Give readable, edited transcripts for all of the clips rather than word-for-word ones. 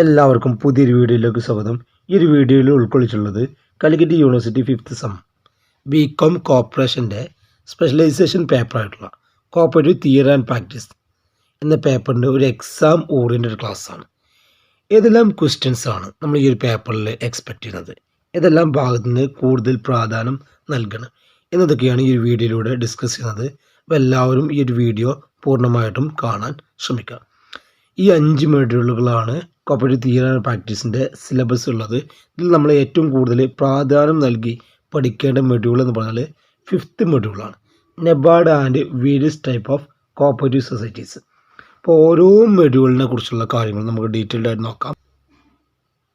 എല്ലാവർക്കും പുതിയൊരു വീഡിയോയിലേക്ക് സ്വാഗതം. ഈ ഒരു വീഡിയോയിൽ ഉൾക്കൊള്ളിച്ചുള്ളത് Calicut university 5th sem BCom കോർപ്പറേഷൻ്റെ സ്പെഷ്യലൈസേഷൻ പേപ്പറായിട്ടുള്ള കോപ്പറേറ്റീവ് തിയറി ആൻഡ് പ്രാക്ടീസ് എന്ന പേപ്പറിൻ്റെ ഒരു എക്സാം ഓറിയൻറ്റഡ് ക്ലാസ്സാണ്. ഏതെല്ലാം ക്വസ്റ്റ്യൻസ് ആണ് നമ്മൾ ഈ ഒരു പേപ്പറിൽ എക്സ്പെക്റ്റ് ചെയ്യുന്നത്, ഏതെല്ലാം ഭാഗത്തു നിന്ന് കൂടുതൽ പ്രാധാന്യം നൽകണം എന്നതൊക്കെയാണ് ഈ ഒരു വീഡിയോയിലൂടെ ഡിസ്കസ് ചെയ്യുന്നത്. അപ്പോൾ എല്ലാവരും ഈ ഒരു വീഡിയോ പൂർണ്ണമായിട്ടും കാണാൻ ശ്രമിക്കുക. ഈ 5 മൊഡ്യൂളുകളാണ് കോപ്പറേറ്റീവ് തിയറി ആൻഡ് പ്രാക്ടീസിൻ്റെ സിലബസ് ഉള്ളത്. ഇതിൽ നമ്മൾ ഏറ്റവും കൂടുതൽ പ്രാധാന്യം നൽകി പഠിക്കേണ്ട മൊഡ്യൂൾ എന്ന് പറഞ്ഞാൽ 5th മൊഡ്യൂളാണ്, NABARD and various type of cooperative societies. അപ്പോൾ ഓരോ മൊഡ്യൂളിനെ കുറിച്ചുള്ള കാര്യങ്ങൾ നമുക്ക് ഡീറ്റെയിൽഡ് ആയിട്ട് നോക്കാം.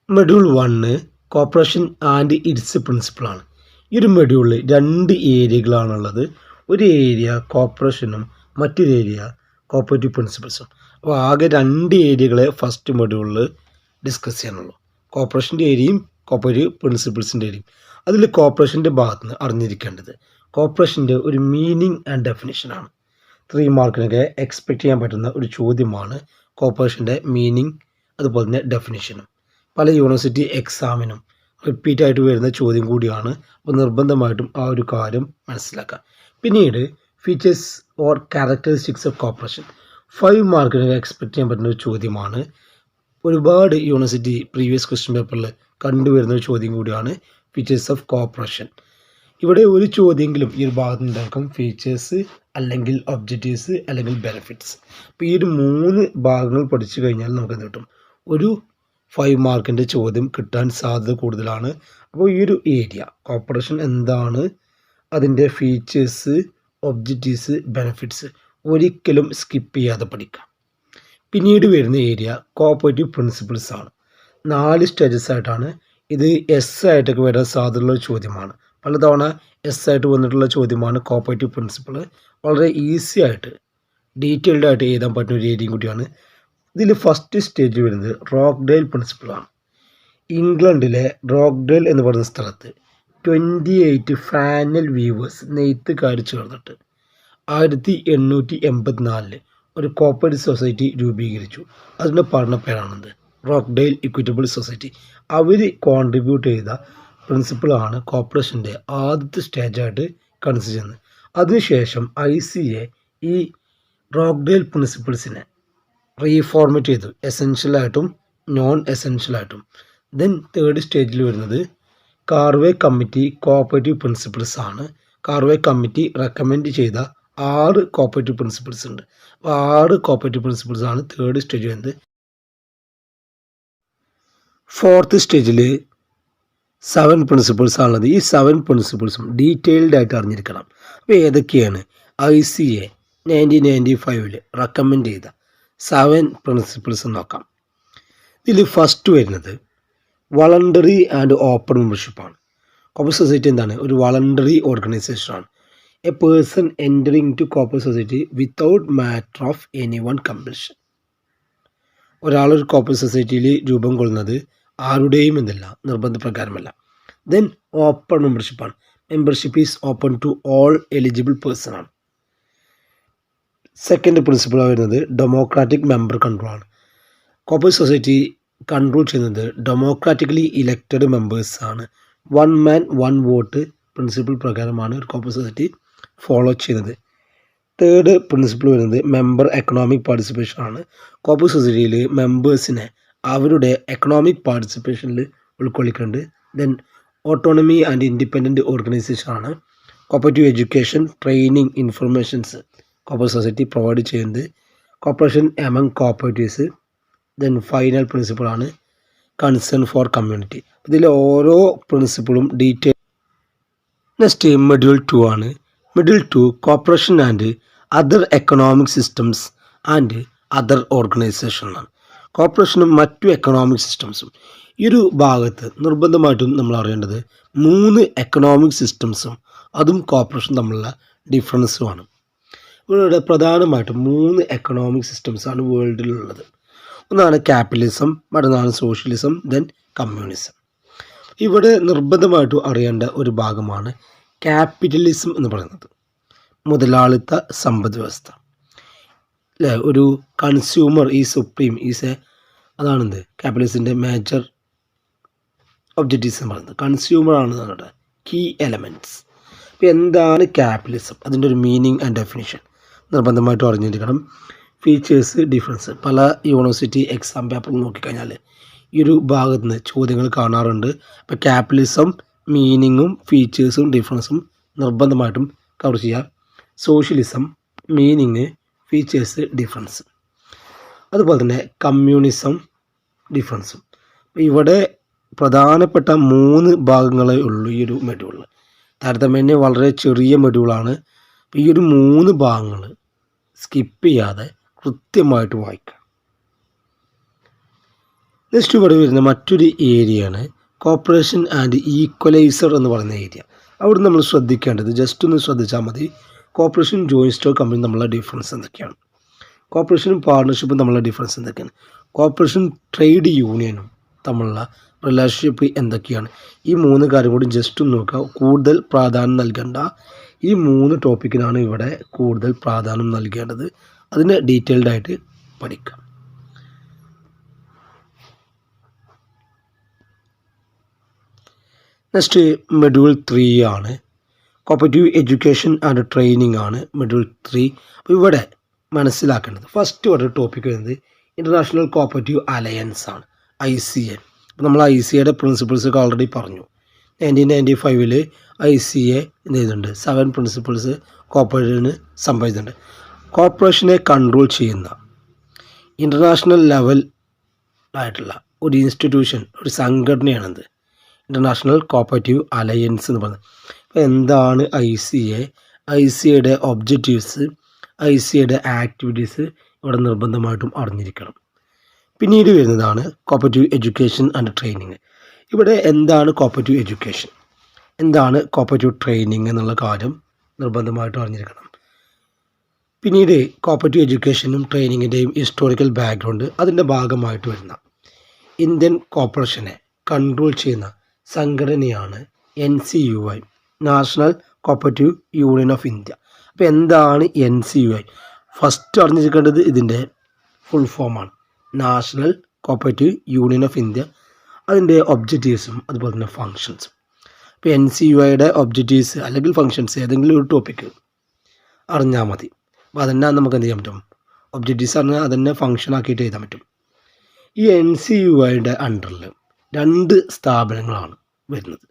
മൊഡ്യൂൾ 1 കോർപ്പറേഷൻ ആൻഡ് ഇറ്റ്സ് പ്രിൻസിപ്പിളാണ്. ഈ ഒരു മൊഡ്യൂളിൽ 2 ഏരിയകളാണുള്ളത്. ഒരു ഏരിയ കോർപ്പറേഷനും മറ്റൊരു ഏരിയ കോപ്പറേറ്റീവ് പ്രിൻസിപ്പിൾസും. അപ്പോൾ ആകെ 2 ഏരിയകളെ ഫസ്റ്റ് മൊഡ്യൂളിൽ ഡിസ്കസ് ചെയ്യാനുള്ളൂ, കോർപ്പറേഷൻ്റെ ഏരിയയും കോപ്പറേറ്റീവ് പ്രിൻസിപ്പിൾസിൻ്റെ ഏരിയയും. അതിൽ കോർപ്പറേഷൻ്റെ ഭാഗത്ത് നിന്ന് അറിഞ്ഞിരിക്കേണ്ടത് കോർപ്പറേഷൻ്റെ ഒരു മീനിങ് ആൻഡ് ഡെഫിനിഷനാണ്. 3 മാർക്കിനൊക്കെ എക്സ്പെക്റ്റ് ചെയ്യാൻ പറ്റുന്ന ഒരു ചോദ്യമാണ് കോർപ്പറേഷൻ്റെ മീനിങ് അതുപോലെ തന്നെ ഡെഫിനിഷനും. പല യൂണിവേഴ്സിറ്റി എക്സാമിനും റിപ്പീറ്റായിട്ട് വരുന്ന ചോദ്യം കൂടിയാണ്. അപ്പോൾ നിർബന്ധമായിട്ടും ആ ഒരു കാര്യം മനസ്സിലാക്കാം. പിന്നീട് features or characteristics of corporation 5 മാർക്കിനൊക്കെ എക്സ്പെക്റ്റ് ചെയ്യാൻ പറ്റുന്ന ഒരു ചോദ്യമാണ്. ഒരുപാട് യൂണിവേഴ്സിറ്റി പ്രീവിയസ് ക്വസ്റ്റ്യൻ പേപ്പറിൽ കണ്ടുവരുന്ന ഒരു ചോദ്യം കൂടിയാണ് ഫീച്ചേഴ്സ് ഓഫ് കോർപ്പറേഷൻ. ഇവിടെ ഒരു ചോദ്യമെങ്കിലും ഈ ഒരു ഭാഗത്ത് നിന്നുണ്ടാക്കും, ഫീച്ചേഴ്സ് അല്ലെങ്കിൽ ഒബ്ജക്റ്റീവ്സ് അല്ലെങ്കിൽ ബെനിഫിറ്റ്സ്. അപ്പോൾ ഈ ഒരു 3 ഭാഗങ്ങൾ പഠിച്ചു കഴിഞ്ഞാൽ നമുക്ക് എന്ത് കിട്ടും, ഒരു 5 മാർക്കിൻ്റെ ചോദ്യം കിട്ടാൻ സാധ്യത കൂടുതലാണ്. അപ്പോൾ ഈ ഒരു ഏരിയ കോർപ്പറേഷൻ എന്താണ്, അതിൻ്റെ ഫീച്ചേഴ്സ്, ഒബ്ജക്റ്റീവ്സ്, ബെനിഫിറ്റ്സ് ഒരിക്കലും സ്കിപ്പ് ചെയ്യാതെ പഠിക്കാം. പിന്നീട് വരുന്ന ഏരിയ കോപ്പറേറ്റീവ് പ്രിൻസിപ്പിൾസ് ആണ്. 4 സ്റ്റേജസ് ആയിട്ടാണ് ഇത്. ആയിട്ടൊക്കെ വരാൻ സാധ്യതയുള്ള ചോദ്യമാണ്. പലതവണ ആയിട്ട് വന്നിട്ടുള്ള ചോദ്യമാണ് കോപ്പറേറ്റീവ് പ്രിൻസിപ്പിൾ. വളരെ ഈസി ആയിട്ട് ഡീറ്റെയിൽഡ് ആയിട്ട് എഴുതാൻ പറ്റുന്ന ഒരു ഏരിയയും കൂടിയാണ്. ഇതിൽ ഫസ്റ്റ് സ്റ്റേജ് വരുന്നത് റോക്ക്ഡെയിൽ പ്രിൻസിപ്പിളാണ്. ഇംഗ്ലണ്ടിലെ റോക്ക്ഡെയിൽ എന്ന് പറയുന്ന സ്ഥലത്ത് 28 ഫാനൽ വീവേഴ്സ് നെയ്ത്തുകാർ ചേർന്നിട്ട് 1884 ഒരു കോപ്പറേറ്റീവ് സൊസൈറ്റി രൂപീകരിച്ചു. അതിൻ്റെ പഠന പേരാണെന്ത്, റോക്ക്ഡെയിൽ ഇക്വിറ്റബിൾ സൊസൈറ്റി. അവർ കോൺട്രിബ്യൂട്ട് ചെയ്ത പ്രിൻസിപ്പിളാണ് കോർപ്പറേഷൻ്റെ ആദ്യത്തെ സ്റ്റേജായിട്ട് കൺസിഡർ ചെയ്യുന്നത്. അതിനുശേഷം ICA ഈ റോക്ക്ഡെയിൽ പ്രിൻസിപ്പിൾസിനെ റീഫോർമേറ്റ് ചെയ്തു, എസെൻഷ്യലായിട്ടും നോൺ എസെൻഷ്യലായിട്ടും. ദെൻ 3rd സ്റ്റേജിൽ വരുന്നത് കാർവേ കമ്മിറ്റി കോപ്പറേറ്റീവ് പ്രിൻസിപ്പിൾസ് ആണ്. കാർവേ കമ്മിറ്റി റെക്കമെൻഡ് ചെയ്ത 6 കോപ്പറേറ്റീവ് പ്രിൻസിപ്പിൾസ് ഉണ്ട്. അപ്പോൾ 6 കോപ്പറേറ്റീവ് പ്രിൻസിപ്പിൾസ് ആണ് 3rd സ്റ്റേജ് വരുന്നത്. 4th സ്റ്റേജിൽ 7 പ്രിൻസിപ്പിൾസ് ആണുള്ളത്. ഈ 7 പ്രിൻസിപ്പിൾസും ഡീറ്റെയിൽഡ് ആയിട്ട് അറിഞ്ഞിരിക്കണം. അപ്പോൾ ഏതൊക്കെയാണ് ICA 1995 റെക്കമെൻഡ് ചെയ്ത 7 പ്രിൻസിപ്പിൾസ് നോക്കാം. ഇതിൽ ഫസ്റ്റ് വരുന്നത് വളണ്ടറി ആൻഡ് ഓപ്പൺ മെമ്പർഷിപ്പാണ്. കോപ്പറേറ്റീവ് സൊസൈറ്റി എന്താണ്, ഒരു വളണ്ടറി ഓർഗനൈസേഷനാണ്. A person entering to cooperative society without matter of any one compulsion. ഒരാളൊരു കോപ്പറേറ്റീവ് സൊസൈറ്റിയിൽ രൂപം കൊള്ളുന്നത് ആരുടെയും എന്നല്ല, നിർബന്ധപ്രകാരമല്ല. ദെൻ ഓപ്പൺ മെമ്പർഷിപ്പാണ്. Membership is open to all eligible person ആണ്. സെക്കൻഡ് പ്രിൻസിപ്പിൾ വരുന്നത് ഡെമോക്രാറ്റിക് മെമ്പർ കൺട്രോൾ ആണ്. കോപ്പറേറ്റീവ് സൊസൈറ്റി കൺട്രോൾ ചെയ്യുന്നത് ഡെമോക്രാറ്റിക്കലി ഇലക്റ്റഡ് മെമ്പേഴ്സ് ആണ്. 1 man 1 vote പ്രിൻസിപ്പിൾ പ്രകാരമാണ് ഒരു കോപ്പറേറ്റീവ് സൊസൈറ്റി ഫോളോ ചെയ്യുന്നത്. 3rd പ്രിൻസിപ്പിൾ വരുന്നത് മെമ്പർ എക്കണോമിക് പാർട്ടിസിപ്പേഷൻ ആണ്. കോപ്പറേറ്റീവ് സൊസൈറ്റിയിൽ മെമ്പേഴ്സിനെ അവരുടെ എക്കണോമിക് പാർട്ടിസിപ്പേഷനിൽ ഉൾക്കൊള്ളിക്കുന്നുണ്ട്. Then autonomy and independent organisation ആണ്. Cooperative education, training, informations cooperative society provide ചെയ്യുന്നത്. Corporation among cooperatives. Then final principle ആണ് കൺസേൺ ഫോർ കമ്മ്യൂണിറ്റി. ഇതിൽ ഓരോ പ്രിൻസിപ്പിളും ഡീറ്റെയിൽ. നെക്സ്റ്റ് മൊഡ്യൂൾ 2 ആണ്. Module 2 corporation and other economic systems and other ഓർഗനൈസേഷനാണ്. കോർപ്പറേഷനും മറ്റു എക്കണോമിക് സിസ്റ്റംസും. ഈ ഒരു ഭാഗത്ത് നിർബന്ധമായിട്ടും നമ്മൾ അറിയേണ്ടത് 3 എക്കണോമിക് സിസ്റ്റംസും അതും കോർപ്പറേഷൻ തമ്മിലുള്ള ഡിഫറൻസുമാണ്. ഇവിടെ പ്രധാനമായിട്ടും 3 എക്കണോമിക് സിസ്റ്റംസാണ് വേൾഡിലുള്ളത്. ഒന്നാണ് ക്യാപിറ്റലിസം, മറ്റൊന്നാണ് സോഷ്യലിസം, ദെൻ കമ്മ്യൂണിസം. ഇവിടെ നിർബന്ധമായിട്ടും അറിയേണ്ട ഒരു ഭാഗമാണ് ക്യാപിറ്റലിസം എന്ന് പറയുന്നത്. മുതലാളിത്ത സമ്പദ് വ്യവസ്ഥ. ഒരു കൺസ്യൂമർ ഈ സുപ്രീം ഈസ് എ അതാണെന്ത് ക്യാപിറ്റലിസത്തിൻ്റെ മേജർ ഒബ്ജക്റ്റീവ്സ് എന്ന് പറയുന്നത്. കൺസ്യൂമർ ആണ് നമ്മുടെ കീ എലമെൻറ്റ്സ്. അപ്പോൾ എന്താണ് ക്യാപിറ്റലിസം, അതിൻ്റെ ഒരു മീനിങ് ആൻഡ് ഡെഫിനിഷൻ നിർബന്ധമായിട്ടും അറിഞ്ഞിരിക്കണം. Features, difference. പല യൂണിവേഴ്സിറ്റി എക്സാം പേപ്പർ നോക്കിക്കഴിഞ്ഞാൽ ഈ ഒരു ഭാഗത്ത് നിന്ന് ചോദ്യങ്ങൾ കാണാറുണ്ട്. അപ്പോൾ ക്യാപിറ്റലിസം മീനിങ്ങും ഫീച്ചേഴ്സും ഡിഫറൻസും നിർബന്ധമായിട്ടും കവർ ചെയ്യുക. Socialism meaning, features, difference. അതുപോലെ തന്നെ കമ്മ്യൂണിസം, ഡിഫറൻസും. ഇവിടെ പ്രധാനപ്പെട്ട 3 ഭാഗങ്ങളേ ഉള്ളൂ ഈ ഒരു മൊഡ്യൂളിൽ. താരതമ്യേന വളരെ ചെറിയ മൊഡ്യൂളാണ്. അപ്പോൾ ഈ ഒരു 3 ഭാഗങ്ങൾ സ്കിപ്പ് ചെയ്യാതെ കൃത്യമായിട്ട് വായിക്കുക. നെക്സ്റ്റ് ഇവിടെ വരുന്ന മറ്റൊരു ഏരിയയാണ് കോപ്പറേഷൻ ആൻഡ് ഈക്വലൈസർ എന്ന് പറയുന്ന ഏരിയ. അവിടെ നമ്മൾ ശ്രദ്ധിക്കേണ്ടത് ജസ്റ്റ് ഒന്ന് ശ്രദ്ധിച്ചാൽ മതി. കോപ്പറേഷൻ ജോയിൻറ്റ് സ്റ്റോക്ക് കമ്പനി തമ്മിലുള്ള ഡിഫറൻസ് എന്തൊക്കെയാണ്, കോപ്പറേഷനും പാർട്ണർഷിപ്പും തമ്മിലുള്ള ഡിഫറൻസ് എന്തൊക്കെയാണ്, കോപ്പറേഷൻ ട്രേഡ് യൂണിയനും തമ്മിലുള്ള റിലേഷൻഷിപ്പ് എന്തൊക്കെയാണ്. ഈ 3 കാര്യം കൂടി ജസ്റ്റ് ഒന്ന് നോക്കുക. കൂടുതൽ പ്രാധാന്യം നൽകേണ്ട ഈ 3 ടോപ്പിക്കിനാണ് ഇവിടെ കൂടുതൽ പ്രാധാന്യം നൽകേണ്ടത്. അതിന് ഡീറ്റെയിൽഡ് ആയിട്ട് പഠിക്കാം. നെക്സ്റ്റ് മൊഡ്യൂൾ 3 ആണ്. കോപ്പറേറ്റീവ് എഡ്യൂക്കേഷൻ ആൻഡ് ട്രെയിനിങ് ആണ് മൊഡ്യൂൾ 3. അപ്പോൾ ഇവിടെ മനസ്സിലാക്കേണ്ടത് ഫസ്റ്റ് ഒരു ടോപ്പിക് വരുന്നത് ഇൻ്റർനാഷണൽ കോപ്പറേറ്റീവ് അലയൻസ് ആണ്, ICA. അപ്പോൾ നമ്മൾ ICAയുടെ പ്രിൻസിപ്പിൾസ് ഒക്കെ ഓൾറെഡി പറഞ്ഞു. 1995 ICA എന്ത് ചെയ്തിട്ടുണ്ട്, 7 പ്രിൻസിപ്പിൾസ് കോപ്പറേഷന് സംഭവിച്ചിട്ടുണ്ട്. കോർപ്പറേഷനെ കൺട്രോൾ ചെയ്യുന്ന ഇൻ്റർനാഷണൽ ലെവൽ ആയിട്ടുള്ള ഒരു ഇൻസ്റ്റിറ്റ്യൂഷൻ, ഒരു സംഘടനയാണെന്ത് ഇൻ്റർനാഷണൽ കോപ്പറേറ്റീവ് അലയൻസ് എന്ന് പറയുന്നത്. അപ്പോൾ എന്താണ് ICA, ICAയുടെ ഒബ്ജക്റ്റീവ്സ്, ICAയുടെ ആക്ടിവിറ്റീസ് ഇവിടെ നിർബന്ധമായിട്ടും അറിഞ്ഞിരിക്കണം. പിന്നീട് വരുന്നതാണ് കോപ്പറേറ്റീവ് എഡ്യൂക്കേഷൻ ആൻഡ് ട്രെയിനിങ്. ഇവിടെ എന്താണ് കോപ്പറേറ്റീവ് എഡ്യൂക്കേഷൻ, എന്താണ് കോപ്പറേറ്റീവ് ട്രെയിനിങ് എന്നുള്ള കാര്യം നിർബന്ധമായിട്ടും അറിഞ്ഞിരിക്കണം. പിന്നീട് കോപ്പറേറ്റീവ് എഡ്യൂക്കേഷനും ട്രെയിനിങ്ങിൻ്റെയും ഹിസ്റ്റോറിക്കൽ ബാക്ക്ഗ്രൗണ്ട്, അതിൻ്റെ ഭാഗമായിട്ട് വരുന്ന ഇന്ത്യൻ കോർപ്പറേഷനെ കൺട്രോൾ ചെയ്യുന്ന സംഘടനയാണ് NCUI, national cooperative union of India. അപ്പോൾ എന്താണ് NCUI, ഫസ്റ്റ് അറിഞ്ഞിരിക്കേണ്ടത് ഇതിൻ്റെ ഫുൾ ഫോമാണ്, national cooperative union of India. അതിൻ്റെ ഒബ്ജക്റ്റീവ്സും അതുപോലെ തന്നെ ഫങ്ഷൻസും. ഇപ്പോൾ NCUIയുടെ ഒബ്ജക്റ്റീവ്സ് അല്ലെങ്കിൽ ഫങ്ഷൻസ് ഏതെങ്കിലും ഒരു ടോപ്പിക്ക് അറിഞ്ഞാൽ മതി. അപ്പോൾ അതന്നെ നമുക്ക് എന്ത് ചെയ്യാൻ പറ്റും, ഒബ്ജക്റ്റീവ്സ് അറിഞ്ഞാൽ അതന്നെ ഫങ്ഷൻ ആക്കിയിട്ട് എഴുതാൻ പറ്റും. ഈ NCUIയുടെ അണ്ടറിൽ 2 സ്ഥാപനങ്ങളാണ് വരുന്നത്.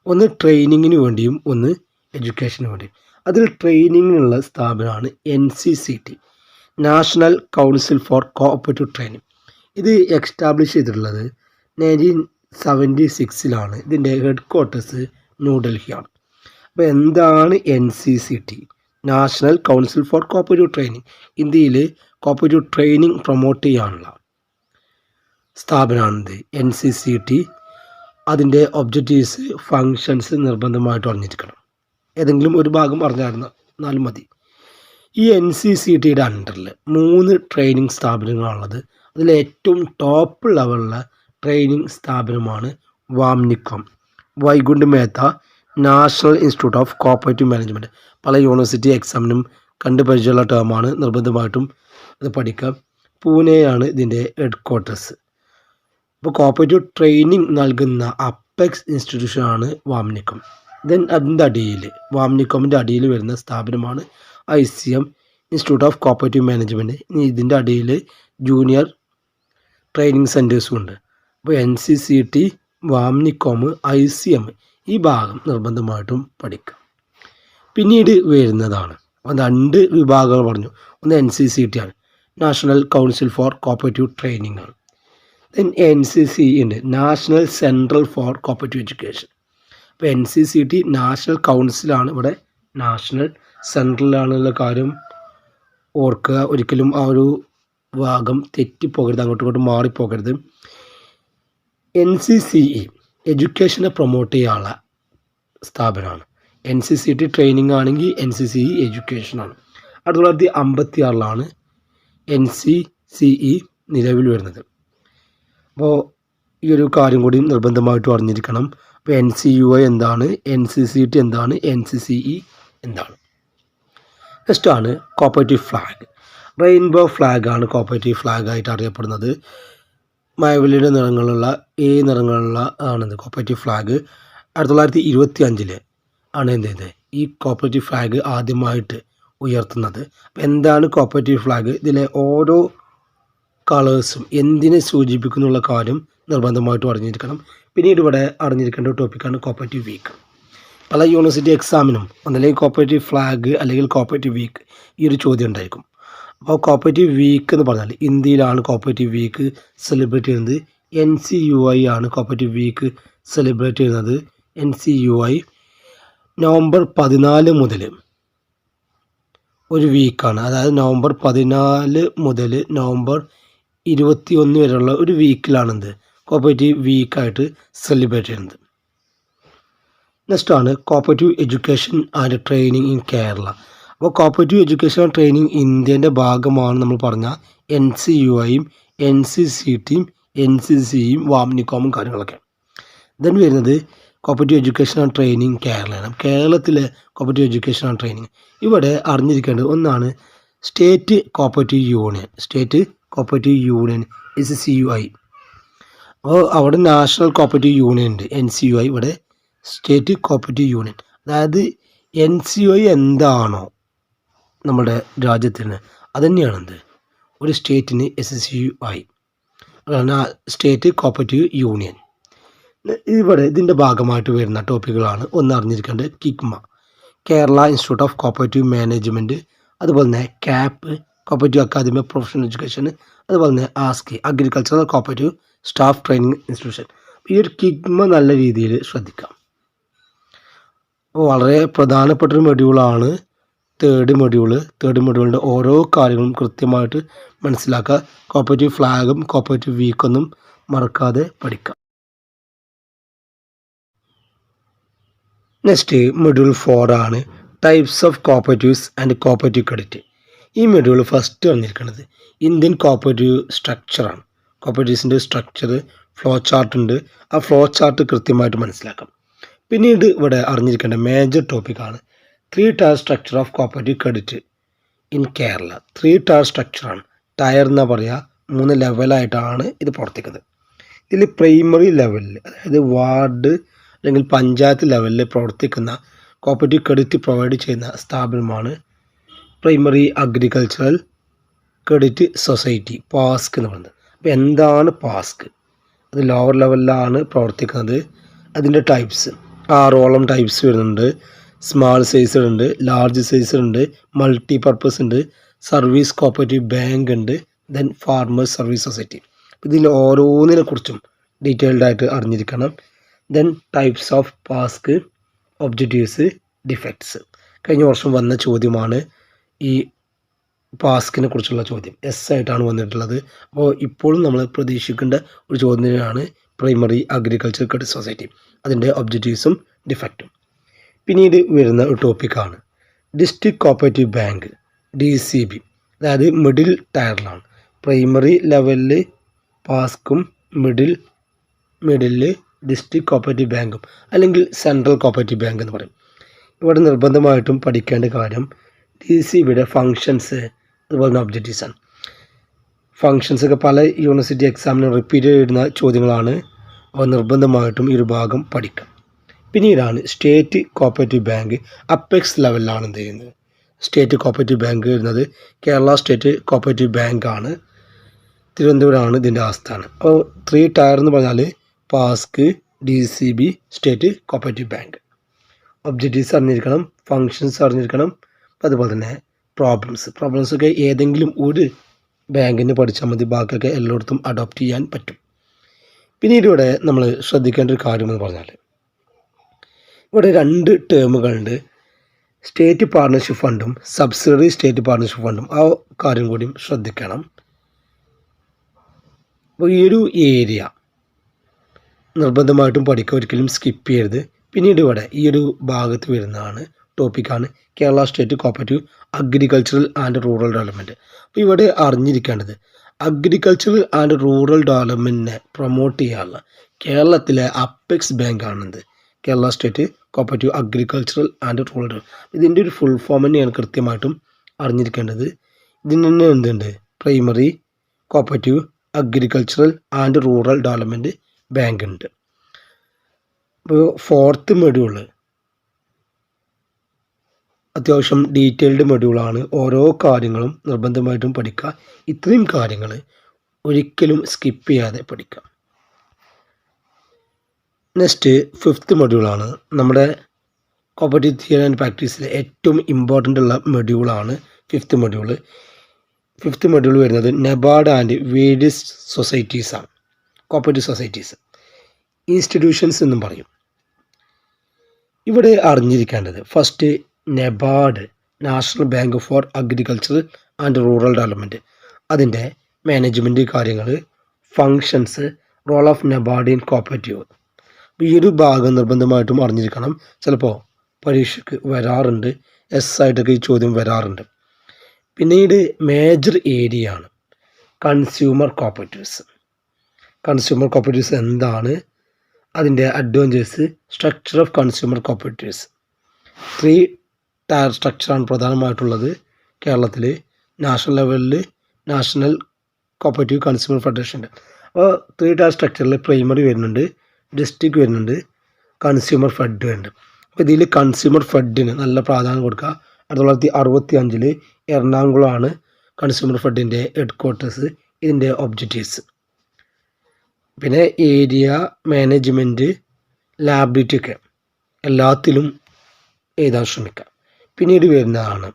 ഒന്ന് ട്രെയിനിങ്ങിന് വേണ്ടിയും ഒന്ന് എഡ്യൂക്കേഷന് വേണ്ടിയും. അതിൽ ട്രെയിനിങ്ങിനുള്ള സ്ഥാപനമാണ് NCCT, national council for cooperative training. ഇത് എസ്റ്റാബ്ലിഷ് ചെയ്തിട്ടുള്ളത് 1976 ഇതിൻ്റെ ഹെഡ് ക്വാർട്ടേഴ്സ് ന്യൂഡൽഹിയാണ്. അപ്പോൾ എന്താണ് NCCT, national council for cooperative training? ഇന്ത്യയിൽ കോഓപ്പറേറ്റീവ് ട്രെയിനിങ് പ്രൊമോട്ട് ചെയ്യാനുള്ള സ്ഥാപനമാണിത് NCCT. അതിൻ്റെ ഒബ്ജക്റ്റീവ്സ്, ഫങ്ഷൻസ് നിർബന്ധമായിട്ട് അറിഞ്ഞിരിക്കണം. ഏതെങ്കിലും ഒരു ഭാഗം അറിഞ്ഞാലും മതി. ഈ NCCTയുടെ അണ്ടറിൽ 3 ട്രെയിനിങ് സ്ഥാപനങ്ങളാണുള്ളത്. അതിൽ ഏറ്റവും ടോപ്പ് ലെവലിലുള്ള ട്രെയിനിങ് സ്ഥാപനമാണ് VAMNICOM, Vaikunth Mehta national institute of cooperative management. പല യൂണിവേഴ്സിറ്റി എക്സാമിനും കണ്ടുപരിചയമുള്ള ടേമാണ്, നിർബന്ധമായിട്ടും അത് പഠിക്കാം. പൂനെയാണ് ഇതിൻ്റെ ഹെഡ് ക്വാർട്ടേഴ്സ്. അപ്പോൾ കോഓപ്പറേറ്റീവ് ട്രെയിനിങ് നൽകുന്ന അപ്പെക്സ് ഇൻസ്റ്റിറ്റ്യൂഷനാണ് വാംനികോം. ദെൻ അതിൻ്റെ അടിയിൽ, വാംനികോമിൻ്റെ അടിയിൽ വരുന്ന സ്ഥാപനമാണ് ICM, institute of cooperative management. ഇതിൻ്റെ അടിയിൽ ജൂനിയർ ട്രെയിനിങ് സെൻറ്റേഴ്സും ഉണ്ട്. അപ്പോൾ NCCT, വാംനികോം, ICM ഈ ഭാഗം നിർബന്ധമായിട്ടും പഠിക്കുക. പിന്നീട് വരുന്നതാണ് 2 വിഭാഗങ്ങൾ പറഞ്ഞു. ഒന്ന് NCCT ആണ്, national council for cooperative training ആണ്. ദെൻ NCC ഉണ്ട്, national central for cooperative education. അപ്പോൾ NCCT നാഷണൽ കൗൺസിലാണ്, ഇവിടെ നാഷണൽ സെൻട്രലാണെന്നുള്ള കാര്യം ഓർക്കുക. ഒരിക്കലും ആ ഒരു ഭാഗം തെറ്റിപ്പോകരുത്, അങ്ങോട്ടും ഇങ്ങോട്ടും മാറിപ്പോകരുത്. NCCE എഡ്യൂക്കേഷനെ പ്രൊമോട്ട് ചെയ്യാനുള്ള സ്ഥാപനമാണ്. NCCT ട്രെയിനിങ് ആണെങ്കിൽ NCCE എഡ്യൂക്കേഷനാണ്. 1956 NCCE നിലവിൽ വരുന്നത്. അപ്പോൾ ഈ ഒരു കാര്യം കൂടി നിർബന്ധമായിട്ടും അറിഞ്ഞിരിക്കണം. അപ്പോൾ NCUI എന്താണ്, NCCT എന്താണ്, NCCE എന്താണ്. നെക്സ്റ്റ് ആണ് കോഓപ്പറേറ്റീവ് ഫ്ലാഗ്. റെയിൻബോ ഫ്ലാഗ് ആണ് കോഓപ്പറേറ്റീവ് ഫ്ലാഗ് ആയിട്ട് അറിയപ്പെടുന്നത്. മഴവില്ലിയുടെ നിറങ്ങളുള്ള നിറങ്ങളുള്ള ആണിത് കോപ്പറേറ്റീവ് ഫ്ലാഗ്. 1925 ആണ് എന്ത് ചെയ്തത് ഈ കോപ്പറേറ്റീവ് ഫ്ലാഗ് ആദ്യമായിട്ട് ഉയർത്തുന്നത്. അപ്പോൾ എന്താണ് കോപ്പറേറ്റീവ് ഫ്ലാഗ്, ഇതിലെ ഓരോ കളേഴ്സും എന്തിനെ സൂചിപ്പിക്കുന്നുള്ള കാര്യം നിർബന്ധമായിട്ടും അറിഞ്ഞിരിക്കണം. പിന്നീട് ഇവിടെ അറിഞ്ഞിരിക്കേണ്ട ഒരു ടോപ്പിക്കാണ് കോപ്പറേറ്റീവ് വീക്ക്. പല യൂണിവേഴ്സിറ്റി എക്സാമിനും ഒന്നല്ലെങ്കിൽ കോപ്പറേറ്റീവ് ഫ്ലാഗ് അല്ലെങ്കിൽ കോപ്പറേറ്റീവ് വീക്ക് ഈ ഒരു ചോദ്യം ഉണ്ടായിരിക്കും. അപ്പോൾ കോപ്പറേറ്റീവ് വീക്ക് എന്ന് പറഞ്ഞാൽ ഇന്ത്യയിലാണ് കോപ്പറേറ്റീവ് വീക്ക് സെലിബ്രേറ്റ് ചെയ്യുന്നത്. NCUI ആണ് കോപ്പറേറ്റീവ് വീക്ക് സെലിബ്രേറ്റ് ചെയ്യുന്നത്. NCUI നവംബർ 14 മുതൽ ഒരു വീക്കാണ്. അതായത് നവംബർ 14 മുതൽ നവംബർ 21 വരെയുള്ള ഒരു വീക്കിലാണെന്ത് കോപ്പറേറ്റീവ് വീക്കായിട്ട് സെലിബ്രേറ്റ് ചെയ്യുന്നത്. നെക്സ്റ്റ് ആണ് cooperative education and training in Kerala. അപ്പോൾ കോപ്പറേറ്റീവ് എഡ്യൂക്കേഷൻ ആൻഡ് ട്രെയിനിങ് ഇന്ത്യൻ്റെ ഭാഗമാണ് നമ്മൾ പറഞ്ഞ NCUIയും NCCTയും NCCയും വാംനികോമും കാര്യങ്ങളൊക്കെ. ദെൻ വരുന്നത് കോപ്പറേറ്റീവ് എഡ്യൂക്കേഷൻ ആൻഡ് ട്രെയിനിങ് കേരളയാണ്. കേരളത്തിലെ കോപ്പറേറ്റീവ് എഡ്യൂക്കേഷൻ ആൻഡ് ട്രെയിനിങ് ഇവിടെ അറിഞ്ഞിരിക്കേണ്ടത് ഒന്നാണ് സ്റ്റേറ്റ് കോപ്പറേറ്റീവ് യൂണിയൻ SCUI. അപ്പോൾ അവിടെ നാഷണൽ കോപ്പറേറ്റീവ് യൂണിയൻ ഉണ്ട് NCUI, ഇവിടെ സ്റ്റേറ്റ് കോപ്പറേറ്റീവ് യൂണിയൻ. അതായത് NCUI എന്താണോ നമ്മുടെ രാജ്യത്തിന് അതുതന്നെയാണെന്ത് ഒരു സ്റ്റേറ്റിന് SCUI, സ്റ്റേറ്റ് കോപ്പറേറ്റീവ് യൂണിയൻ. ഇവിടെ ഇതിൻ്റെ ഭാഗമായിട്ട് വരുന്ന ടോപ്പിക്കുകളാണ് ഒന്ന് അറിഞ്ഞിരിക്കേണ്ടത് KICMA, Kerala institute of cooperative management, അതുപോലെ തന്നെ CAP cooperative academy of professional education, അതുപോലെ തന്നെ ASCI agricultural cooperative staff training institution. ഈ ഒരു കിഗ്മ നല്ല രീതിയിൽ ശ്രദ്ധിക്കാം. വളരെ പ്രധാനപ്പെട്ടൊരു മൊഡ്യൂളാണ് തേർഡ് മൊഡ്യൂളിൻ്റെ ഓരോ കാര്യങ്ങളും കൃത്യമായിട്ട് മനസ്സിലാക്കുക. കോപ്പറേറ്റീവ് ഫ്ലാഗും കോപ്പറേറ്റീവ് വീക്കൊന്നും മറക്കാതെ പഠിക്കാം. നെക്സ്റ്റ് മൊഡ്യൂൾ 4 ആണ് types of cooperatives and cooperative credit. ഈ മൊഡ്യൂൾ ഫസ്റ്റ് വന്നിരിക്കുന്നത് ഇന്ത്യൻ കോപ്പറേറ്റീവ് സ്ട്രക്ചറാണ്. കോപ്പറേറ്റീവ്സിൻ്റെ സ്ട്രക്ചർ ഫ്ലോ ചാർട്ട് ഉണ്ട്. ആ ഫ്ലോ ചാർട്ട് കൃത്യമായിട്ട് മനസ്സിലാക്കാം. പിന്നീട് ഇവിടെ അറിഞ്ഞിരിക്കേണ്ട മേജർ ടോപ്പിക്കാണ് 3 tier structure of cooperative credit in Kerala. 3 tier സ്ട്രക്ചറാണ്. ടയർ എന്നാ പറയുക, 3 ലെവലായിട്ടാണ് ഇത് പ്രവർത്തിക്കുന്നത്. ഇതിൽ പ്രൈമറി ലെവലിൽ, അതായത് വാർഡ് അല്ലെങ്കിൽ പഞ്ചായത്ത് ലെവലിൽ പ്രവർത്തിക്കുന്ന കോപ്പറേറ്റീവ് ക്രെഡിറ്റ് പ്രൊവൈഡ് ചെയ്യുന്ന സ്ഥാപനമാണ് പ്രൈമറി അഗ്രികൾച്ചറൽ ക്രെഡിറ്റ് സൊസൈറ്റി, പാസ്ക് എന്ന് പറയുന്നത്. അപ്പോൾ എന്താണ് പാസ്ക്? അത് ലോവർ ലെവലിലാണ് പ്രവർത്തിക്കുന്നത്. അതിൻ്റെ ടൈപ്സ് 6ഓളം ടൈപ്സ് വരുന്നുണ്ട്. സ്മാൾ സൈസ് ഉണ്ട്, ലാർജ് സൈസ് ഉണ്ട്, മൾട്ടി പർപ്പസ് ഉണ്ട്, സർവീസ് കോപ്പറേറ്റീവ് ബാങ്ക് ഉണ്ട്, ദെൻ ഫാർമേഴ്സ് സർവീസ് സൊസൈറ്റി. ഇതിൽ ഓരോന്നിനെ കുറിച്ചും ഡീറ്റെയിൽഡ് ആയിട്ട് അറിഞ്ഞിരിക്കണം. Then types of PACS, objectives, defects. കഴിഞ്ഞ വർഷം വന്ന ചോദ്യമാണ് ഈ പാസ്കിനെ കുറിച്ചുള്ള ചോദ്യം. ആയിട്ടാണ് വന്നിട്ടുള്ളത്. അപ്പോൾ ഇപ്പോഴും നമ്മൾ പ്രതീക്ഷിക്കേണ്ട ഒരു ചോദ്യമാണ് പ്രൈമറി അഗ്രികൾച്ചർ ക്രെഡിറ്റ് സൊസൈറ്റി, അതിൻ്റെ ഒബ്ജക്റ്റീവ്സും ഡിഫക്റ്റും. പിന്നീട് വരുന്ന ഒരു ടോപ്പിക്കാണ് ഡിസ്ട്രിക്ട് കോപ്പറേറ്റീവ് ബാങ്ക് DCB, അതായത് മിഡിൽ ടയറിലാണ്. പ്രൈമറി ലെവലിൽ പാസ്കും മിഡിൽ ഡിസ്ട്രിക്ട് കോപ്പറേറ്റീവ് ബാങ്കും അല്ലെങ്കിൽ സെൻട്രൽ കോപ്പറേറ്റീവ് ബാങ്ക് എന്ന് പറയും. ഇവിടെ നിർബന്ധമായിട്ടും പഠിക്കേണ്ട കാര്യം DCBയുടെ ഫങ്ഷൻസ് അതുപോലെ തന്നെ ഒബ്ജക്റ്റീവ്സാണ്. ഫങ്ഷൻസൊക്കെ പല യൂണിവേഴ്സിറ്റി എക്സാമിന് റിപ്പീറ്റ് ചെയ്യുന്ന ചോദ്യങ്ങളാണ്. അപ്പോൾ നിർബന്ധമായിട്ടും ഈ ഒരു ഭാഗം പഠിക്കാം. പിന്നീടാണ് സ്റ്റേറ്റ് കോപ്പറേറ്റീവ് ബാങ്ക്. അപ്പെക്സ് ലെവലിലാണ് എന്ത് ചെയ്യുന്നത് സ്റ്റേറ്റ് കോപ്പറേറ്റീവ് ബാങ്ക് വരുന്നത്. കേരള സ്റ്റേറ്റ് കോപ്പറേറ്റീവ് ബാങ്കാണ്, തിരുവനന്തപുരമാണ് ഇതിൻ്റെ ആസ്ഥാനം. അപ്പോൾ 3 ടയർ എന്ന് പറഞ്ഞാൽ പാസ്ക്, DCB, state cooperative bank. Objectives അറിഞ്ഞിരിക്കണം, ഫങ്ഷൻസ് അറിഞ്ഞിരിക്കണം, അതുപോലെ തന്നെ പ്രോബ്ലംസൊക്കെ ഏതെങ്കിലും ഒരു ബാങ്കിന് പഠിച്ചാൽ മതി, ബാക്കിയൊക്കെ എല്ലായിടത്തും അഡോപ്റ്റ് ചെയ്യാൻ പറ്റും. പിന്നീട് ഇവിടെ നമ്മൾ ശ്രദ്ധിക്കേണ്ട ഒരു കാര്യമെന്ന് പറഞ്ഞാൽ ഇവിടെ 2 ടേമുകളുണ്ട്, സ്റ്റേറ്റ് പാർട്ണർഷിപ്പ് ഫണ്ടും സബ്സിഡറി സ്റ്റേറ്റ് പാർട്ണർഷിപ്പ് ഫണ്ടും. ആ കാര്യം കൂടിയും ശ്രദ്ധിക്കണം. അപ്പോൾ ഈ ഒരു ഏരിയ നിർബന്ധമായിട്ടും പഠിക്കുക, ഒരിക്കലും സ്കിപ്പ് ചെയ്യരുത്. പിന്നീട് ഇവിടെ ഈ ഒരു ഭാഗത്ത് വരുന്നതാണ് ടോപ്പിക്കാണ് Kerala state cooperative agricultural and rural development. അപ്പോൾ ഇവിടെ അറിഞ്ഞിരിക്കേണ്ടത് അഗ്രികൾച്ചറൽ ആൻഡ് റൂറൽ ഡെവലപ്മെൻറ്റിനെ പ്രൊമോട്ട് ചെയ്യാനുള്ള കേരളത്തിലെ അപ്പെക്സ് ബാങ്കാണെന്ത് Kerala state cooperative agricultural and rural development. ഇതിൻ്റെ ഒരു ഫുൾ ഫോം തന്നെയാണ് കൃത്യമായിട്ടും അറിഞ്ഞിരിക്കേണ്ടത്. ഇതിന് തന്നെ എന്തുണ്ട് primary cooperative agricultural and rural development bank ഉണ്ട്. ഇപ്പോൾ 4th മൊഡ്യൂള് അത്യാവശ്യം ഡീറ്റെയിൽഡ് മൊഡ്യൂളാണ്. ഓരോ കാര്യങ്ങളും നിർബന്ധമായിട്ടും പഠിക്കുക. ഇത്രയും കാര്യങ്ങൾ ഒരിക്കലും സ്കിപ്പ് ചെയ്യാതെ പഠിക്കാം. നെക്സ്റ്റ് 5th മൊഡ്യൂളാണ് നമ്മുടെ കോപ്പറേറ്റീവ് തിയറി ആൻഡ് പ്രാക്ടീസിലെ ഏറ്റവും ഇമ്പോർട്ടൻ്റ് ഉള്ള മൊഡ്യൂളാണ് 5th മൊഡ്യൂൾ. 5th മൊഡ്യൂൾ വരുന്നത് നബാർഡ് ആൻഡ് വേരിയസ് സൊസൈറ്റീസാണ്. കോപ്പറേറ്റീവ് സൊസൈറ്റീസ്, ഇൻസ്റ്റിറ്റ്യൂഷൻസ് എന്നും പറയും. ഇവിടെ അറിഞ്ഞിരിക്കേണ്ടത് first NABARD, national bank for agriculture and rural development, അതിൻ്റെ മാനേജ്മെൻറ്റ് കാര്യങ്ങൾ, functions, role of NABARD in cooperative. ഈ ഒരു ഭാഗം നിർബന്ധമായിട്ടും അറിഞ്ഞിരിക്കണം. ചിലപ്പോൾ പരീക്ഷയ്ക്ക് വരാറുണ്ട്, ആയിട്ടൊക്കെ ഈ ചോദ്യം വരാറുണ്ട്. പിന്നീട് മേജർ ഏരിയ ആണ് കൺസ്യൂമർ കോപ്പറേറ്റീവ്സ്. കൺസ്യൂമർ കോപ്പറേറ്റീവ്സ് എന്താണ്, അതിൻ്റെ advantages, structure of consumer cooperatives. 3 tier സ്ട്രക്ചറാണ് പ്രധാനമായിട്ടുള്ളത് കേരളത്തിൽ. നാഷണൽ ലെവലിൽ നാഷണൽ കോപ്പറേറ്റീവ് കൺസ്യൂമർ ഫെഡറേഷൻ ഉണ്ട്. അപ്പോൾ 3 ടയർ സ്ട്രക്ചറിൽ പ്രൈമറി വരുന്നുണ്ട്, ഡിസ്ട്രിക്ട് വരുന്നുണ്ട്, കൺസ്യൂമർ ഫെഡ് ഉണ്ട്. അപ്പോൾ ഇതിൽ കൺസ്യൂമർ ഫെഡിന് നല്ല പ്രാധാന്യം കൊടുക്കുക. 1965 എറണാകുളമാണ് കൺസ്യൂമർ ഫെഡിൻ്റെ ഹെഡ് ക്വാർട്ടേഴ്സ്. ഇതിൻ്റെ ഒബ്ജക്റ്റീവ്സ് പിന്നെ ഏരിയ മാനേജ്മെൻറ്റ്, ലാബിലിറ്റി ഒക്കെ എല്ലാത്തിലും എഴുതാൻ ശ്രമിക്കാം. പിന്നീട് വരുന്നതാണ്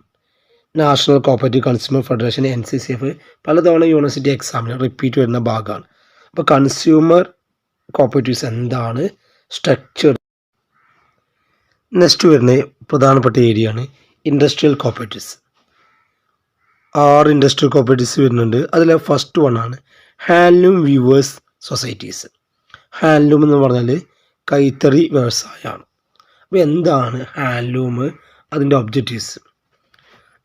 national cooperative consumer federation NCCF. പലതവണ യൂണിവേഴ്സിറ്റി എക്സാമിന് റിപ്പീറ്റ് വരുന്ന ഭാഗമാണ്. അപ്പോൾ കൺസ്യൂമർ കോപ്പറേറ്റീവ്സ് എന്താണ്, സ്ട്രക്ചർ. നെക്സ്റ്റ് വരുന്ന പ്രധാനപ്പെട്ട ഏരിയ ആണ് ഇൻഡസ്ട്രിയൽ കോപ്പറേറ്റീവ്സ്. 6 ഇൻഡസ്ട്രിയൽ കോപ്പറേറ്റീവ്സ് വരുന്നുണ്ട്. അതിലെ ഫസ്റ്റ് വൺ ആണ് ഹാൻഡ്ലൂം വ്യൂവേഴ്സ് സൊസൈറ്റീസ്. ഹാൻഡ്ലൂം എന്ന് പറഞ്ഞാൽ കൈത്തറി വ്യവസായമാണ്. അപ്പോൾ എന്താണ് ഹാൻഡ്ലൂം, അതിൻ്റെ ഒബ്ജക്റ്റീവ്സ്.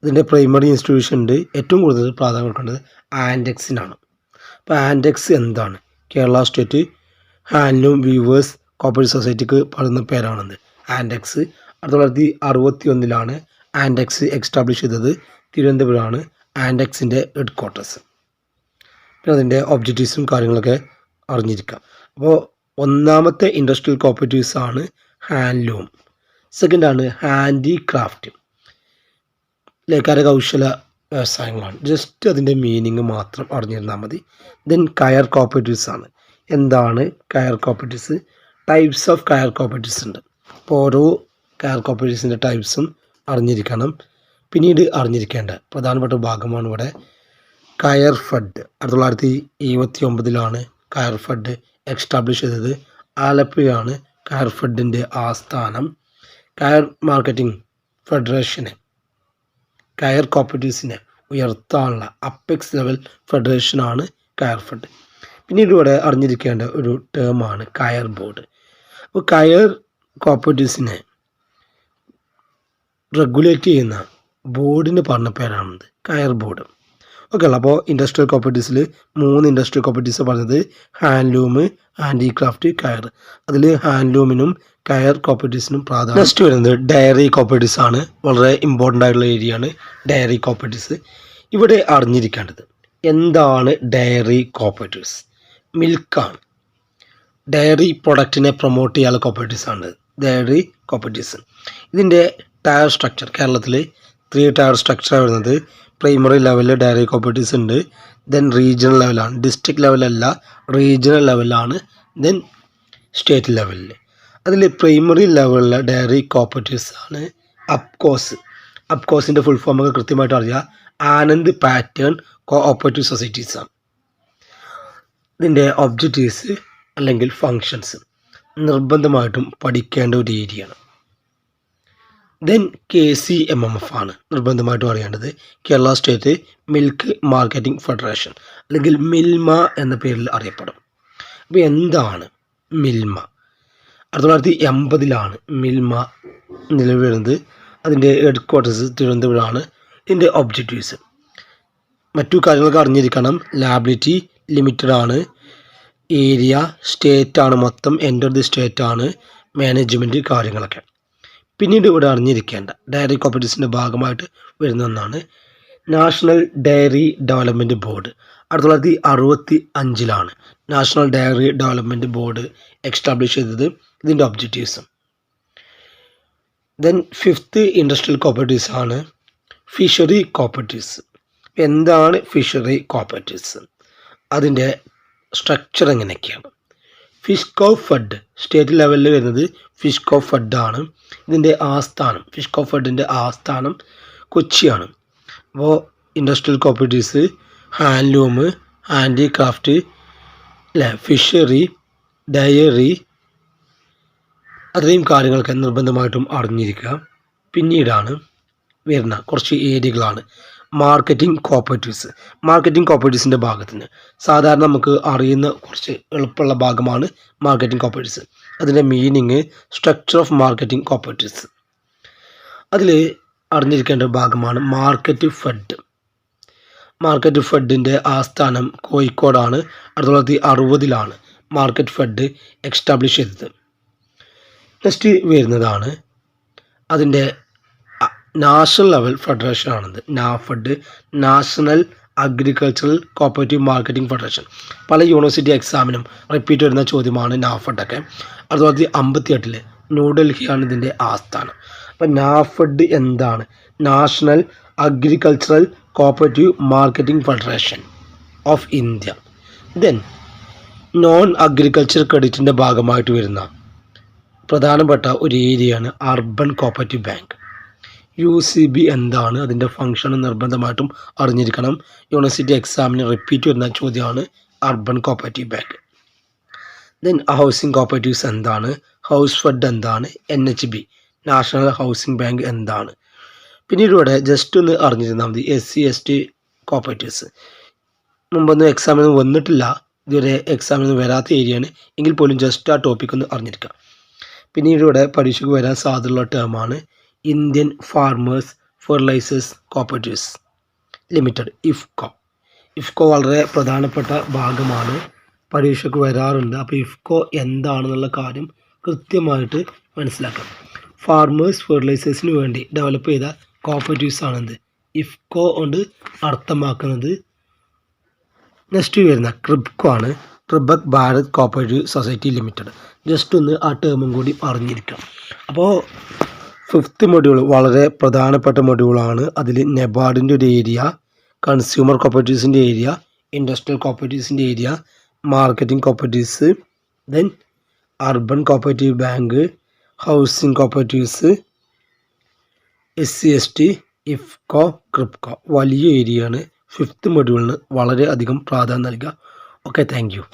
ഇതിൻ്റെ പ്രൈമറി ഇൻസ്റ്റിറ്റ്യൂഷൻ ഉണ്ട്. ഏറ്റവും കൂടുതൽ പ്രാധാന്യം കൊടുക്കേണ്ടത് ആൻഡെക്സിനാണ്. അപ്പോൾ ആൻഡെക്സ് എന്താണ്, Kerala state handloom weavers cooperative സൊസൈറ്റിക്ക് പറയുന്ന പേരാണത് ആൻഡെക്സ്. 1961 ആൻഡെക്സ് എസ്റ്റാബ്ലിഷ് ചെയ്തത്. തിരുവനന്തപുരമാണ് ആൻഡെക്സിൻ്റെ ഹെഡ് ക്വാർട്ടേഴ്സ്. പിന്നെ അതിൻ്റെ ഒബ്ജക്റ്റീവ്സും കാര്യങ്ങളൊക്കെ അറിഞ്ഞിരിക്കാം. അപ്പോൾ ഒന്നാമത്തെ ഇൻഡസ്ട്രിയൽ കോപ്പറേറ്റീവ്സ് ആണ് ഹാൻഡ്ലൂം. സെക്കൻഡാണ് ഹാൻഡിക്രാഫ്റ്റ്, കരകൗശല വ്യവസായങ്ങളാണ്. ജസ്റ്റ് അതിൻ്റെ മീനിങ് മാത്രം അറിഞ്ഞിരുന്നാൽ മതി. ദെൻ കയർ കോപ്പറേറ്റീവ്സ് ആണ്. എന്താണ് കയർ കോപ്പറേറ്റീവ്സ്, ടൈപ്സ് ഓഫ് കയർ കോപ്പറേറ്റീവ്സ് ഉണ്ട്. അപ്പോൾ ഓരോ കയർ കോപ്പറേറ്റീവ്സിൻ്റെ ടൈപ്സും അറിഞ്ഞിരിക്കണം. പിന്നീട് അറിഞ്ഞിരിക്കേണ്ട പ്രധാനപ്പെട്ട ഭാഗമാണ് ഇവിടെ കയർ ഫെഡ്. 1979 കയർ ഫെഡ് എസ്റ്റാബ്ലിഷ് ചെയ്തത്. ആലപ്പുഴയാണ് കയർ ഫെഡിൻ്റെ ആസ്ഥാനം. കയർ മാർക്കറ്റിംഗ് ഫെഡറേഷന് കയർ കോപ്പറേറ്റീവ്സിനെ ഉയർത്താനുള്ള അപ്പെക്സ് ലെവൽ ഫെഡറേഷനാണ് കയർ ഫെഡ്. പിന്നീട് ഇവിടെ അറിഞ്ഞിരിക്കേണ്ട ഒരു ടേമാണ് കയർ ബോർഡ്. അപ്പോൾ കയർ കോപ്പറേറ്റീവ്സിനെ റെഗുലേറ്റ് ചെയ്യുന്ന ബോർഡിന് പറഞ്ഞ പേരാണത് കയർ ബോർഡ്. ഓക്കെ അല്ല. അപ്പോൾ ഇൻഡസ്ട്രിയൽ കോപ്പറേറ്റീവ്സിൽ 3 ഇൻഡസ്ട്രിയൽ കോപ്പറേറ്റീവ്സ് പറഞ്ഞത് ഹാൻഡ്ലൂം, ഹാൻഡിക്രാഫ്റ്റ്, കയർ. അതിൽ ഹാൻഡ്ലൂമിനും കയർ കോപ്പറേറ്റീവ്സിനും പ്രാധാന്യം. നെക്സ്റ്റ് വരുന്നത് ഡയറി കോപ്പറേറ്റീവ്സ് ആണ്. വളരെ ഇമ്പോർട്ടൻ്റ് ആയിട്ടുള്ള ഏരിയ ആണ് ഡയറി കോപ്പറേറ്റീവ്സ്. ഇവിടെ അറിഞ്ഞിരിക്കേണ്ടത് എന്താണ് ഡയറി കോപ്പറേറ്റീവ്സ്. മിൽക്കാണ്. ഡയറി പ്രൊഡക്റ്റിനെ പ്രൊമോട്ട് ചെയ്യാനുള്ള കോപ്പറേറ്റീവ്സ് ആണ് ഡയറി കോപ്പറേറ്റീവ്സ്. ഇതിൻ്റെ ടയർ സ്ട്രക്ചർ കേരളത്തിൽ 3 ടയർ സ്ട്രക്ചറാണ് വരുന്നത്. പ്രൈമറി ലെവലിൽ ഡയറി കോപ്പറേറ്റീവ്സ് ഉണ്ട്. ദെൻ റീജിയണൽ ലെവലാണ്, ഡിസ്ട്രിക്ട് ലെവലല്ല, റീജിയണൽ ലെവലാണ്. ദെൻ സ്റ്റേറ്റ് ലെവലിൽ. അതിൽ പ്രൈമറി ലെവലിലെ ഡയറി കോപ്പറേറ്റീവ്സ് ആണ് അപ്കോസ്. അപ്കോസിൻ്റെ ഫുൾ ഫോമൊക്കെ കൃത്യമായിട്ട് അറിയാം. ആനന്ദ് പാറ്റേൺ കോഓപ്പറേറ്റീവ് സൊസൈറ്റീസ് ആണ്. ഇതിൻ്റെ ഒബ്ജക്റ്റീവ്സ് അല്ലെങ്കിൽ ഫങ്ഷൻസ് നിർബന്ധമായിട്ടും പഠിക്കേണ്ട ഒരു ഏരിയയാണ്. ദെൻ KCMMF ആണ് നിർബന്ധമായിട്ടും അറിയേണ്ടത്. Kerala state milk marketing federation അല്ലെങ്കിൽ മിൽമ എന്ന പേരിൽ അറിയപ്പെടും. അപ്പോൾ എന്താണ് മിൽമ? 1980 മിൽമ നിലവിൽ വരുന്നത്. അതിൻ്റെ ഹെഡ് ക്വാർട്ടേഴ്സ് തിരുവനന്തപുരമാണ്. ഇതിൻ്റെ ഒബ്ജക്റ്റീവ്സ് മറ്റു കാര്യങ്ങളൊക്കെ അറിഞ്ഞിരിക്കണം. ലാബിലിറ്റി ലിമിറ്റഡ് ആണ്. ഏരിയ സ്റ്റേറ്റ് ആണ്, മൊത്തം എൻ്റർ ദി സ്റ്റേറ്റ് ആണ്. മാനേജ്മെൻറ്റ് കാര്യങ്ങളൊക്കെ. പിന്നീട് ഇവിടെ അറിഞ്ഞിരിക്കേണ്ട ഡയറി കോപ്പറേറ്റീവ്സിൻ്റെ ഭാഗമായിട്ട് വരുന്ന ഒന്നാണ് national dairy development board. 1965 national dairy development board establish ചെയ്തത്. ഇതിൻ്റെ ഒബ്ജക്റ്റീവ്സും. ദെൻ 5th ഇൻഡസ്ട്രിയൽ കോപ്പറേറ്റീവ്സ് ആണ് ഫിഷറി കോപ്പറേറ്റീവ്സ്. എന്താണ് ഫിഷറി കോപ്പറേറ്റീവ്സ്? അതിൻ്റെ സ്ട്രക്ചർ എങ്ങനെയൊക്കെയാണ്? ഫിഷ്കോ ഫഡ് സ്റ്റേറ്റ് ലെവലിൽ വരുന്നത് ഫിഷ്കോ ഫഡാണ്. ഇതിൻ്റെ ആസ്ഥാനം ഫിഷ്കോ ഫഡിൻ്റെ ആസ്ഥാനം കൊച്ചിയാണ്. അപ്പോൾ industrial cooperatives, handloom, handicraft, fishery, dairy, അത്രയും കാര്യങ്ങളൊക്കെ നിർബന്ധമായിട്ടും അറിഞ്ഞിരിക്കുക. പിന്നീടാണ് വരുന്ന കുറച്ച് ഏരിയകളാണ് മാർക്കറ്റിംഗ് കോപ്പറേറ്റീവ്സ്. മാർക്കറ്റിംഗ് കോപ്പറേറ്റീവ്സിൻ്റെ ഭാഗത്തിന് സാധാരണ നമുക്ക് അറിയുന്ന കുറച്ച് എളുപ്പമുള്ള ഭാഗമാണ് മാർക്കറ്റിംഗ് കോപ്പറേറ്റീവ്സ്. അതിൻ്റെ meaning, structure of marketing cooperatives. അതിൽ അറിഞ്ഞിരിക്കേണ്ട ഭാഗമാണ് മാർക്കറ്റ് ഫഡ്. മാർക്കറ്റ് ഫഡിൻ്റെ ആസ്ഥാനം കോഴിക്കോടാണ്. 1960 മാർക്കറ്റ് ഫഡ് എസ്റ്റാബ്ലിഷ് ചെയ്തത്. നെക്സ്റ്റ് വരുന്നതാണ് അതിൻ്റെ നാഷണൽ ലെവൽ ഫെഡറേഷൻ ആണത്. NAFED, national agricultural cooperative marketing federation. പല യൂണിവേഴ്സിറ്റി എക്സാമിനും റിപ്പീറ്റ് വരുന്ന ചോദ്യമാണ് നാഫഡൊക്കെ. 1958 ന്യൂഡൽഹിയാണ് ഇതിൻ്റെ ആസ്ഥാനം. അപ്പം നാഫഡ് എന്താണ്? National agricultural cooperative marketing federation of India. Then non agriculture ക്രെഡിറ്റിൻ്റെ ഭാഗമായിട്ട് വരുന്ന പ്രധാനപ്പെട്ട ഒരു ഏരിയയാണ് അർബൻ കോപ്പറേറ്റീവ് ബാങ്ക്. UCB എന്താണ്? അതിൻ്റെ ഫംഗ്ഷൻ നിർബന്ധമായിട്ടും അറിഞ്ഞിരിക്കണം. യൂണിവേഴ്സിറ്റി എക്സാമിന് റിപ്പീറ്റ് വരുന്ന ചോദ്യമാണ് urban cooperative bank. Then housing cooperatives എന്താണ്? ഹൗസ് ഫഡ് എന്താണ്? NHB നാഷണൽ ഹൗസിംഗ് ബാങ്ക് എന്താണ്? പിന്നീട് ഇവിടെ ജസ്റ്റ് ഒന്ന് അറിഞ്ഞിരുന്നാൽ മതി SC/ST കോപ്പറേറ്റീവ്സ്. മുമ്പൊന്നും എക്സാമിന് വന്നിട്ടില്ല, ഇതുവരെ എക്സാമിന് വരാത്ത ഏരിയയാണ്, എങ്കിൽ പോലും ജസ്റ്റ് ആ ടോപ്പിക് ഒന്ന് അറിഞ്ഞിരിക്കാം. പിന്നീട് ഇവിടെ പരീക്ഷയ്ക്ക് വരാൻ സാധ്യതയുള്ള ടേമാണ് Indian farmers fertilisers cooperatives limited, IFFCO. IFFCO വളരെ പ്രധാനപ്പെട്ട ഭാഗമാണ്, പരീക്ഷയ്ക്ക് വരാറുണ്ട്. അപ്പോൾ ഇഫ്കോ എന്താണെന്നുള്ള കാര്യം കൃത്യമായിട്ട് മനസ്സിലാക്കാം. ഫാർമേഴ്സ് ഫെർട്ടിലൈസേഴ്സിന് വേണ്ടി ഡെവലപ്പ് ചെയ്ത കോപ്പറേറ്റീവ്സ് ആണെന്ത് ഇഫ്കോ കൊണ്ട് അർത്ഥമാക്കുന്നത്. നെക്സ്റ്റ് വരുന്ന ക്രിബ്കോ ആണ്, ക്രിബക് Bharat cooperative society limited. Just ഒന്ന് ആ ടേമും കൂടി അറിഞ്ഞിരിക്കാം. അപ്പോൾ 5th മൊഡ്യൂൾ വളരെ പ്രധാനപ്പെട്ട മൊഡ്യൂളാണ്. അതിൽ നെബാർഡിൻ്റെ ഒരു ഏരിയ, കൺസ്യൂമർ കോപ്പറേറ്റീവ്സിൻ്റെ ഏരിയ, ഇൻഡസ്ട്രിയൽ കോപ്പറേറ്റീവ്സിൻ്റെ area, marketing cooperatives, then urban cooperative bank, housing cooperatives, SC/ST, IFFCO, KRIBHCO. വലിയ ഏരിയയാണ്. 5th മൊഡ്യൂളിന് വളരെയധികം പ്രാധാന്യം നൽകുക. Okay, thank U.